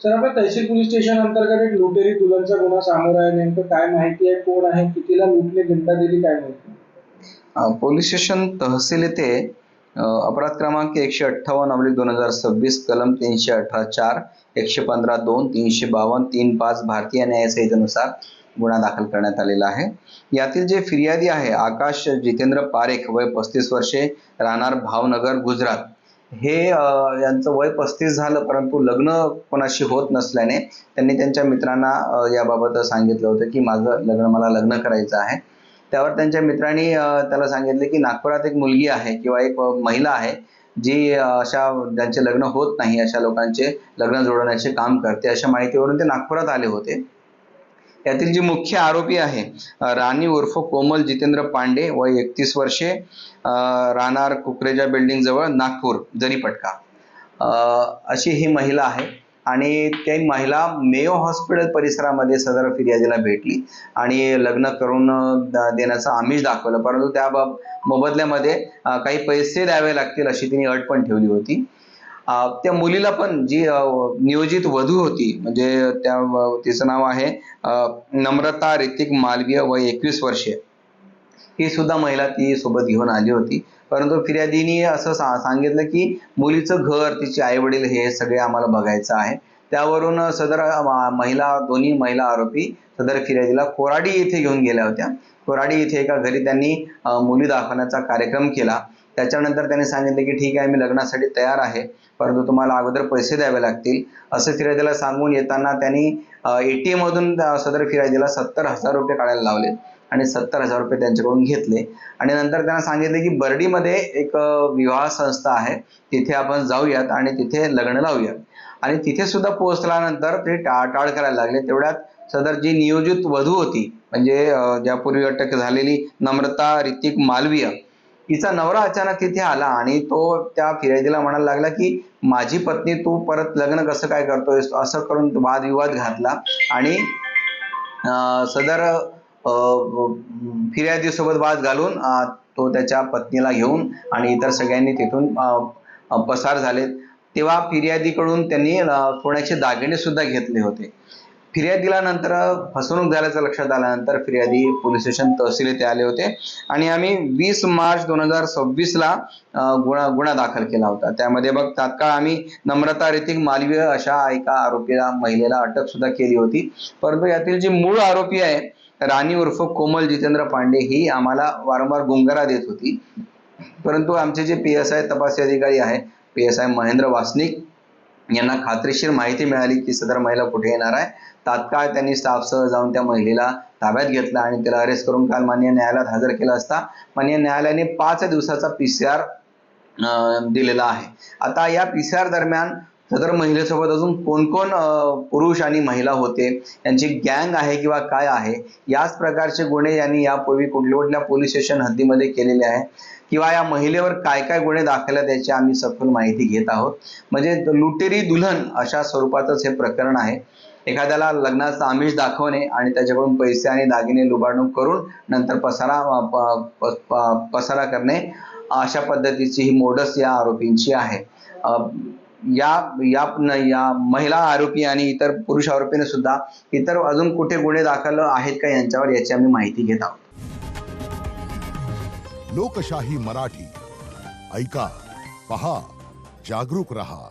Sir, आपल्या तहसील police station अंतर्गत एक लुटेरी दुल्हनचा गुन्हा समोर आहे. नेमकं काय माहिती आहे, कोण आहे, कितीला लुटले, घंटा दिली, काय माहिती? पोलीस स्टेशन तहसील येथे अपराध क्रमांक 158/2026 कलम 318(4), 115(2), 352, 35 भारतीय न्याय संहितेनुसार गुन्हा दाखल करण्यात आलेला आहे। यातील जे फिर्यादी आहे आकाश जितेंद्र पारेख, वय 35 वर्षे, राहणार भावनगर, गुजरात। हे यांचं वय 35 झालं, परंतु लग्न कोणाशी होत नसल्याने त्यांनी त्यांच्या मित्रांना याबाबत सांगितलं होतं की मला लग्न करायचं आहे। त्यावर त्यांच्या मित्रांनी त्याला सांगितले की नागपुरात एक मुलगी आहे किंवा एक महिला आहे जी ज्यांचे लग्न होत नाही अशा लोकांचे लग्न जोडण्याचे काम करते। अशा माहितीवरून ते नागपुरात आले होते। यातील जी मुख्य आरोपी आहे राणी उर्फ कोमल जितेंद्र पांडे, वय 31 वर्षे, राहणार कुकरेजा बिल्डिंग जवळ, नागपूर, जरीपटका, अशी ही महिला आहे। आणि ती महिला मेयो हॉस्पिटल परिसरामध्ये सदर फिर्यादीला भेटली आणि लग्न करून देण्याचं आमिष दाखवलं, परंतु त्या मोबदल्यामध्ये काही पैसे द्यावे लागतील अशी तिने अट पण ठेवली होती। त्या मुलीला पण जी नियोजित वधू होती, म्हणजे तिचं नाव आहे नम्रता ऋतिक मालवीय, वय 21 वर्षे, ही सुद्धा महिला ती सोबत घेऊन आली होती। परंतु फिर्यादीने असं सांगितलं की मुलीचं घर, तिचे आई वडील हे सगळे आम्हाला बघायचं आहे। त्यावरून सदर दोन्ही महिला आरोपी सदर फिर्यादीला कोराडी येथे घेऊन गेल्या होत्या। कोराडी येथे एका घरी त्यांनी मुली दाखवण्याचा कार्यक्रम केला। त्याच्यानंतर त्यांनी सांगितले की ठीक आहे, मी लग्नासाठी तयार आहे, परंतु तुम्हाला अगोदर पैसे द्यावे लागतील, असं फिर्यादीला सांगून येताना त्यांनी ATM मधून सदर फिर्यादीला 70,000 रुपये काढायला लावले आणि 70,000 रुपये त्यांच्याकडून घेतले। आणि नंतर त्यांना सांगितले की बर्डीमध्ये एक विवाह संस्था आहे, तिथे आपण जाऊयात आणि तिथे लग्न लावूयात। आणि तिथे सुद्धा पोहोचल्यानंतर ते टाळाटाळ करायला लागले। तेवढ्यात सदर जी नियोजित वधू होती, म्हणजे ज्यापूर्वी अटक झालेली नम्रता ऋतिक मालवीय, तिचा नवरा अचानक तिथे आला आणि तो त्या फिर्यादीला म्हणायला लागला की माझी पत्नी तू परत लग्न कसं काय करतोय, असं करून वादविवाद घातला। आणि सदर फिर्यादी सोबत वाद घालून तो त्याच्या पत्नीला घेऊन आणि इतर सगळ्यांनी तिथून पसार झाले। तेव्हा फिर्यादीकडून त्यांनी सोन्याचे दागिने सुद्धा घेतले होते। फिर्यादीला नंतर फसवणूक झाल्याचं लक्षात आल्यानंतर फिर्यादी पोलीस स्टेशन तहसील येथे आले होते आणि आम्ही 20 मार्च 2026ला गुन्हा दाखल केला होता। त्यामध्ये तात्काळ आम्ही नम्रता ऋतिक मालवीय अशा एका महिलेला अटक सुद्धा केली होती। परंतु यातील जी मूळ आरोपी आहे राणी उर्फ कोमल जितेंद्र पांडे, ही आम्हाला वारंवार गुंगारा देत होती, परंतु आमचे जे PSI तपासी अधिकारी आहे, PSI महेंद्र वासनिक, यांना खात्रीशीर माहिती मिळाली की सदर महिला कुठे येणार आहे। तात्काळ त्यांनी स्टाफसह जाऊन त्या महिलेला ताब्यात घेतला आणि तिला अरेस्ट करून काल माननीय न्यायालयात हजर केलं असता माननीय न्यायालयाने 5 दिवसाचा PCR दिलेला आहे। आता या PCR दरम्यान सदर महिलेसोबत अजून कोण कोण पुरुष आणि महिला होते, यांची गँग आहे किंवा काय आहे, याच प्रकारचे गुन्हे यांनी यापूर्वी कुठल्या पोलीस स्टेशन हद्दीमध्ये केलेले आहे किंवा या महिलेवर काय काय गुन्हे दाखल आहेत याची आम्ही सखोल माहिती घेत आहोत। म्हणजे लुटेरी दुल्हन अशा स्वरूपातच हे प्रकरण आहे। एखाद्याला लग्नाचं आमिष दाखवणे आणि त्याच्याकडून पैसे आणि दागिने लुबाडणूक करून नंतर पसारा करणे, अशा पद्धतीची ही मोडस या आरोपींची आहे। या महिला आरोपी आणि इतर पुरुष आरोपीने सुद्धा इतर अजून कुठे गुन्हे दाखल आहेत का यांच्यावर, याची आम्ही माहिती घेत आहोत। लोकशाही मराठी ऐका, पहा, जागरूक रहा।